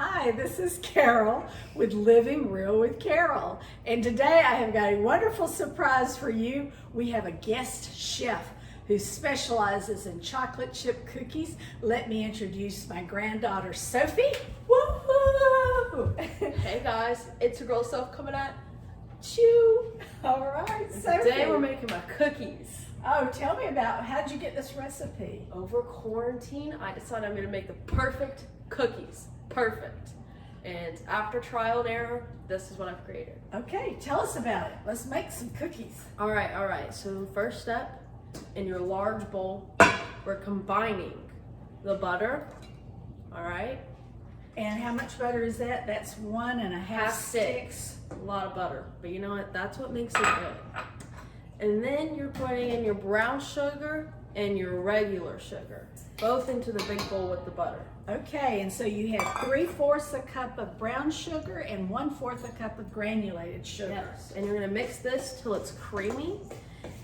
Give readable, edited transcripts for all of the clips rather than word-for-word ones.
Hi, this is Carol with Living Real with Carol. And today I have got a wonderful surprise for you. We have a guest chef who specializes in chocolate chip cookies. Let me introduce my granddaughter, Sophie. Woo-hoo! Hey guys, it's your girl Sophie coming at you. All right, And Sophie. today we're making my cookies. Oh, tell me about, how'd you get this recipe? Over quarantine, I decided I'm gonna make the perfect cookies. Perfect. And after trial and error, this is what I've created. Okay, tell us about it. Let's make some cookies. All right. So first step, in your large bowl, we're combining the butter. All right. And how much butter is that? That's 1.5 Half sticks. A lot of butter, but you know what? That's what makes it good. And then you're putting in your brown sugar and your regular sugar, both into the big bowl with the butter. Okay, and so you have 3/4 a cup of brown sugar and 1/4 a cup of granulated sugar. Yes, and you're gonna mix this till it's creamy.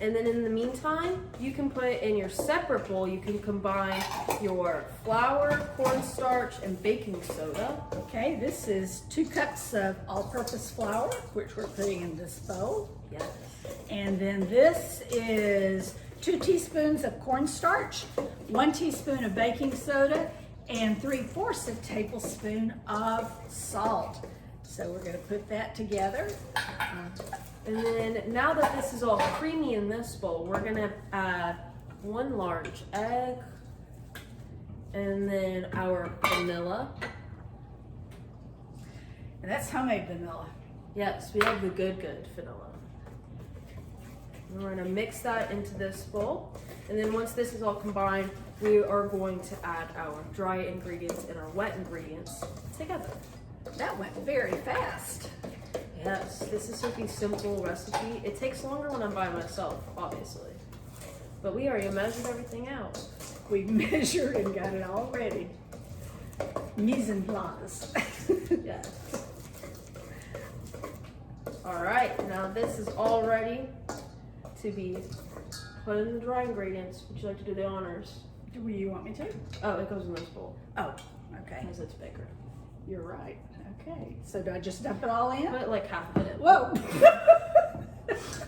And then in the meantime, you can put in your separate bowl, you can combine your flour, cornstarch, and baking soda. Okay, this is 2 cups of all-purpose flour, which we're putting in this bowl. Yes. And then this is 2 teaspoons of cornstarch, 1 teaspoon of baking soda, and 3/4 a tablespoon of salt. So we're gonna put that together. And then now that this is all creamy in this bowl, we're gonna add 1 large egg, and then our vanilla. And that's homemade vanilla. Yes, we have the good vanilla. And we're gonna mix that into this bowl. And then once this is all combined, we are going to add our dry ingredients and our wet ingredients together. That went very fast. Yes, this is Sophie's simple recipe. It takes longer when I'm by myself, obviously. But we already measured everything out. We measured and got it all ready. Mise en place. Yes. All right, now this is all ready to be put in the dry ingredients. Would you like to do the honors? Do you want me to? Oh, it goes in this bowl Oh, okay. because it's bigger. You're right. Okay. So do I just dump it all in? Put like half of it in. Whoa.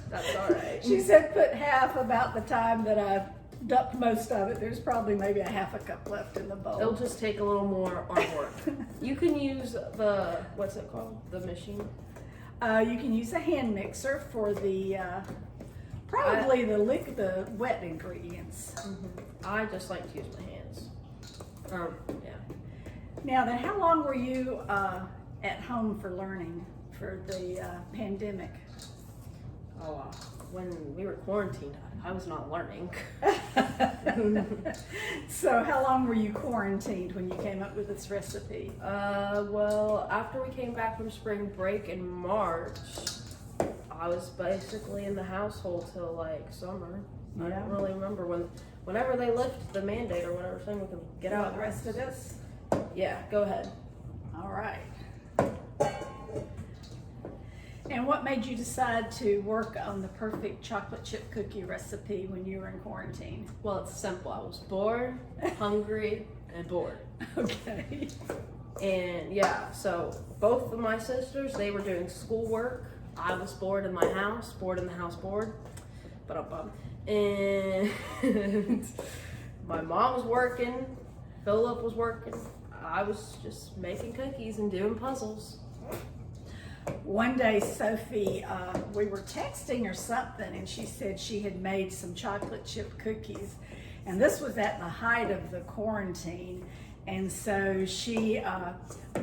That's all right. She said put half about the time that I've dumped most of it. There's probably maybe 1/2 cup left in the bowl. It'll just take a little more artwork. You can use the, what's it called? The machine? You can use a hand mixer for the, probably the wet ingredients. I just like to use my hands. Yeah. Now then, how long were you at home for learning for the pandemic? Oh, wow. When we were quarantined, I was not learning. So how long were you quarantined when you came up with this recipe? Well, after we came back from spring break in March, I was basically in the household till like summer. I don't really remember whenever they lift the mandate or whatever thing we can get out. The rest of this? Yeah, go ahead. All right. And what made you decide to work on the perfect chocolate chip cookie recipe when you were in quarantine? Well, it's simple. I was bored, hungry, and bored. Okay. And yeah, so both of my sisters, they were doing schoolwork. I was bored in my house, bored in the house, bored. And my mom was working, Philip was working. I was just making cookies and doing puzzles. One day, Sophie, we were texting or something, and she said she had made some chocolate chip cookies. And this was at the height of the quarantine. And so she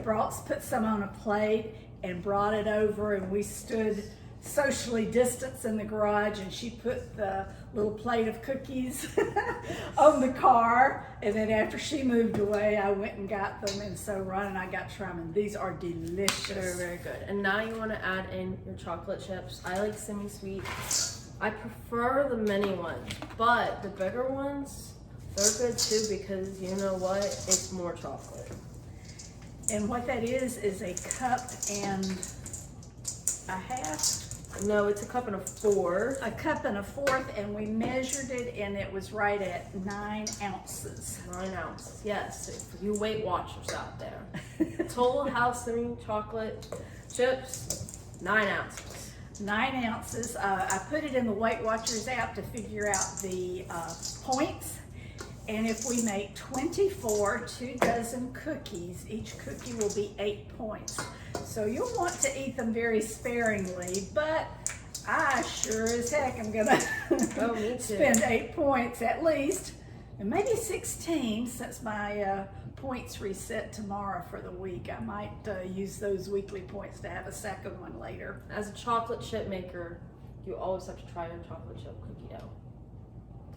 put some on a plate and brought it over, and we stood socially distanced in the garage, and she put the little plate of cookies on the car, and then after she moved away, I went and got them, and so Ron and I got to try them, and these are delicious. Very, very good. And now you want to add in your chocolate chips. I like semi-sweet. I prefer the mini ones, but the bigger ones, they're good too, because you know what? It's more chocolate. And what that is a cup and a half No, it's a cup and a 4. A cup and a 1/4, and we measured it, and it was right at 9 ounces. 9 ounces, yes. For you Weight Watchers out there. Total House Cinnamon Chocolate Chips, 9 ounces. 9 ounces. I put it in the Weight Watchers app to figure out the points. And if we make 24 2 dozen cookies, each cookie will be 8 points. So you'll want to eat them very sparingly, but I sure as heck am gonna me too. spend 8 points at least, and maybe 16 since my points reset tomorrow for the week. I might use those weekly points to have a second one later. As a chocolate chip maker, you always have to try your chocolate chip cookie dough.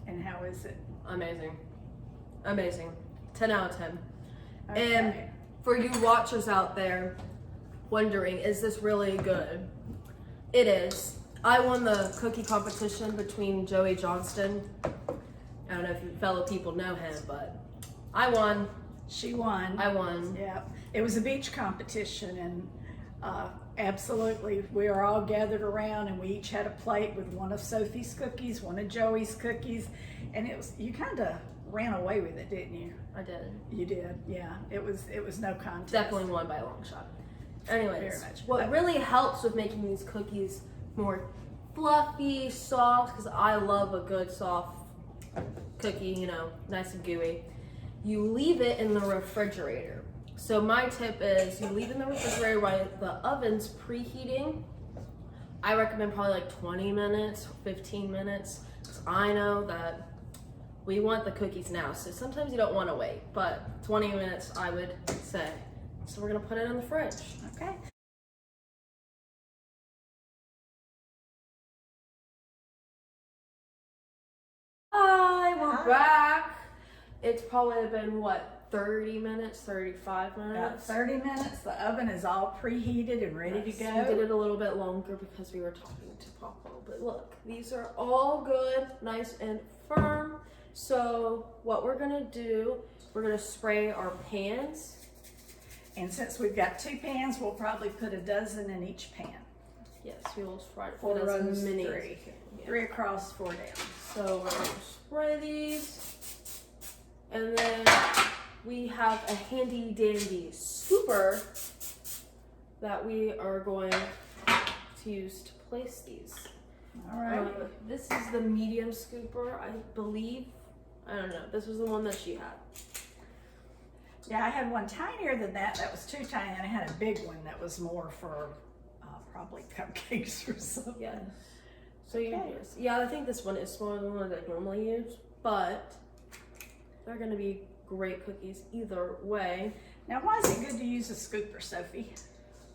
And how is it? Amazing. Amazing. 10 out of 10. Okay. And for you watchers out there wondering, is this really good? It is. I won the cookie competition between Joey Johnston. I don't know if you fellow people know him, but I won. She won. I won. Yeah. It was a beach competition, and absolutely, we were all gathered around, and we each had a plate with one of Sophie's cookies, one of Joey's cookies, and it was, you kind of ran away with it, didn't you? I did. You did, yeah. It was no contest. Definitely won by a long shot. Anyways, Very much. what really helps with making these cookies more fluffy, soft, because I love a good soft cookie, you know, nice and gooey, you leave it in the refrigerator. So my tip is you leave it in the refrigerator while the oven's preheating. I recommend probably like 20 minutes, 15 minutes, because I know that we want the cookies now, so sometimes you don't want to wait, but 20 minutes I would say. So we're gonna put it in the fridge. Okay. Hi, we're Hi. back. It's probably been what, 30 minutes, 35 About minutes? 30 minutes. The oven is all preheated and ready to Yes, go. We did it a little bit longer because we were talking to Papa. But look, these are all good, nice and firm. So what we're gonna do, we're gonna spray our pans. And since we've got 2 pans, we'll probably put a dozen in each pan. Yes, we will try to 4 put rows, as many as 3. we can. Yeah. 3 across, 4 down. So we're gonna spray these. And then we have a handy dandy scooper that we are going to use to place these. All right. This is the medium scooper, I believe. I don't know. This was the one that she had. Yeah, I had one tinier than that. That was too tiny, and I had a big one that was more for probably cupcakes or something. Yeah. So you Okay. just, yeah, I think this one is smaller than the one that I normally use, but they're gonna be great cookies either way. Now, why is it good to use a scooper, Sophie?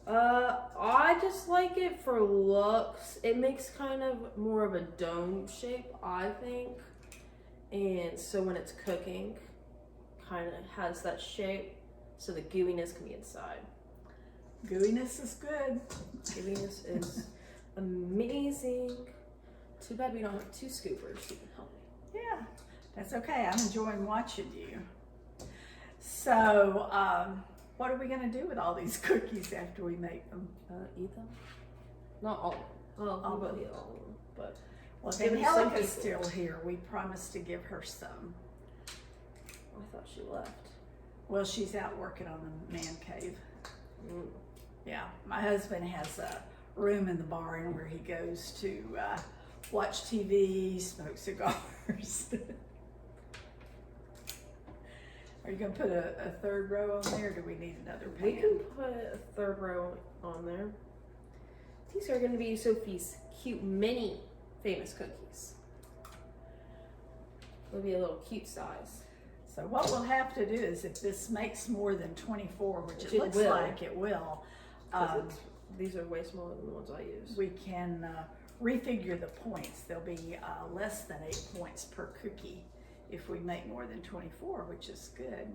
I just like it for looks. It makes kind of more of a dome shape, I think. And so when it's cooking, kind of has that shape, so the gooiness can be inside. Gooiness is good. Gooiness is amazing. Too bad we don't have 2 scoopers who can help me. Yeah, that's okay. I'm enjoying watching you. So, what are we going to do with all these cookies after we make them? Eat them? Not all of them. Well, All we of will them. eat all of them, but Well, give it to some Angelica's people. still here. We promised to give her some. I thought she left. Well, she's out working on the man cave. Mm. Yeah, my husband has a room in the barn where he goes to watch TV, smoke cigars. Are you going to put a 3rd row on there, or do we need another pan? We can put a 3rd row on there. These are going to be Sophie's cute mini famous cookies. It'll be a little cute size. So what we'll have to do is, if this makes more than 24, which it It looks will. like it will, 'Cause these are way smaller than the ones I use. we can refigure the points. There'll be less than 8 points per cookie if we make more than 24, which is good.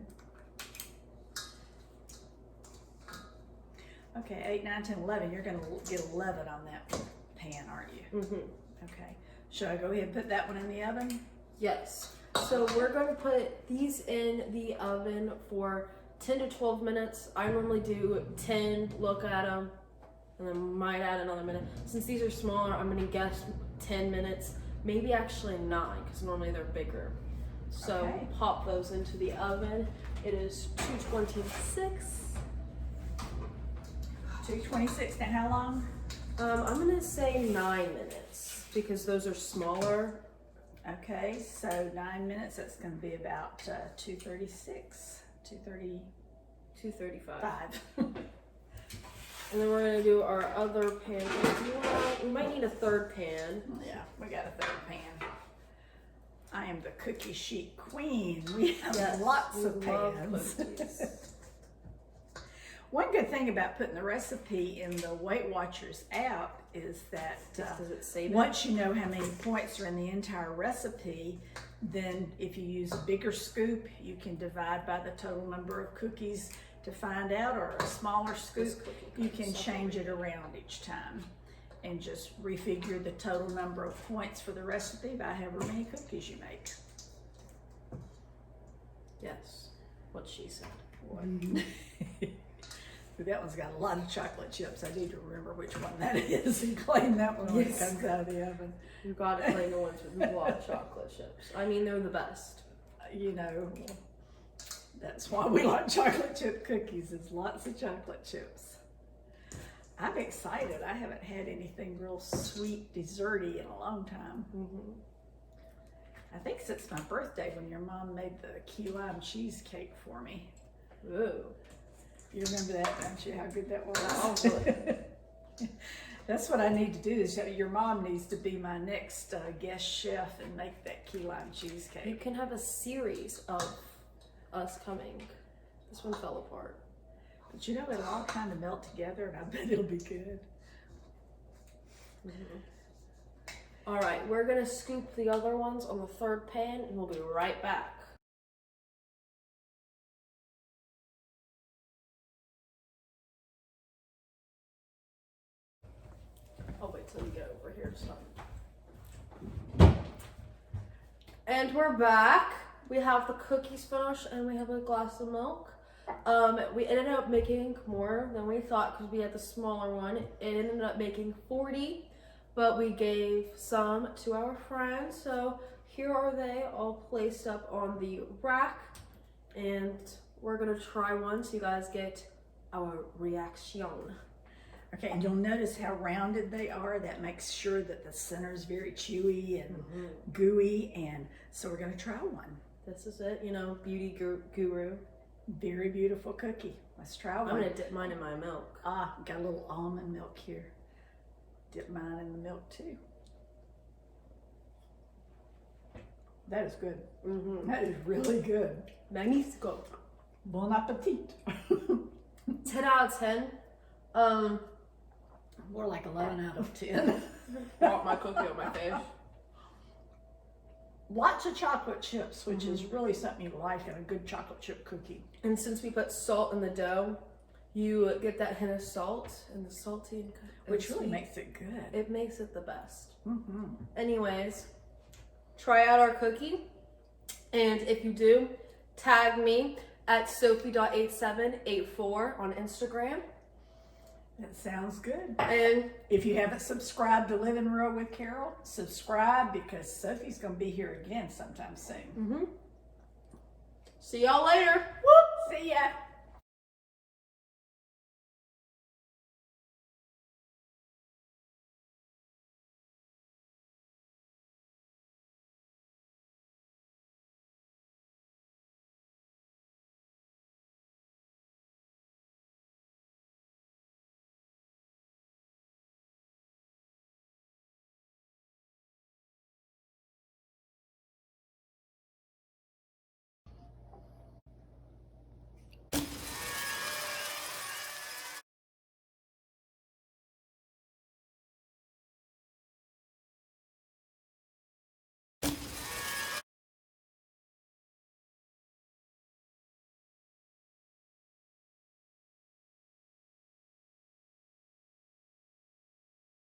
Okay, 8, 9, 10, 11. You're going to get 11 on that pan, aren't you? Mm-hmm. Okay. Should I go ahead and put that one in the oven? Yes. So we're going to put these in the oven for 10 to 12 minutes. I normally do 10, look at them, and then might add another minute. Since these are smaller, I'm gonna guess 10 minutes, maybe actually 9, because normally they're bigger. So Okay. pop those into the oven. It is 226. 226. Now how long? I'm gonna say 9 minutes because those are smaller. Okay, so 9 minutes. That's going to be about 236, 235. 235. And then we're gonna do our other pan. We might need a third pan. Yeah, we got a third pan. I am the cookie sheet queen. We have lots of pans. One good thing about putting the recipe in the Weight Watchers app is that Does it save once you know how many points are in the entire recipe, then if you use a bigger scoop, you can divide by the total number of cookies to find out, or a smaller scoop, you can change it around each time and just refigure the total number of points for the recipe by however many cookies you make. Yes, what she said. That one's got a lot of chocolate chips. I need to remember which one that is and claim that one when it comes out of the oven. You gotta claim the ones with a lot of chocolate chips. I mean, they're the best. You know, that's why we like chocolate chip cookies, is lots of chocolate chips. I'm excited. I haven't had anything real sweet, desserty in a long time. Mm-hmm. I think since my birthday when your mom made the key lime cheesecake for me. Ooh. You remember that, don't you? How good that was? Oh, That's what I need to do. Is your mom needs to be my next guest chef and make that key lime You cheesecake. can have a series of us coming. This one fell apart. But you know, it'll all kind of melt together, and I bet it'll be good. Mm-hmm. All right, we're gonna scoop the other ones on the third pan, and we'll be right back. I'll wait till you get over here. So. And we're back. We have the cookies finished, and we have a glass of milk. We ended up making more than we thought because we had the smaller one. It ended up making 40, but we gave some to our friends. So here are they all placed up on the rack, and we're gonna try one so you guys get our reaction. Okay, and you'll notice how rounded they are. That makes sure that the center is very chewy and gooey. And so we're going to try one. This is it, you know, beauty guru. Very beautiful cookie. Let's try one. I'm going to dip mine in my milk. Ah, got a little almond milk here. Dip mine in the milk too. That is good. Mm-hmm. That is really good. Magnifico. Bon appetit. 10 out of 10. More like 11 out of 10. Brought my cookie on my face. Lots of chocolate chips, which is really something you like in a good chocolate chip cookie. And since we put salt in the dough, you get that hint of salt and the salty and Which really sweet. makes it good. It makes it the best. Mm-hmm. Anyways, try out our cookie. And if you do, tag me at Sophie.8784 on Instagram. That sounds good. And If you haven't subscribed to Living Real with Carol, subscribe, because Sophie's going to be here again sometime soon. see y'all later. Whoop! See ya!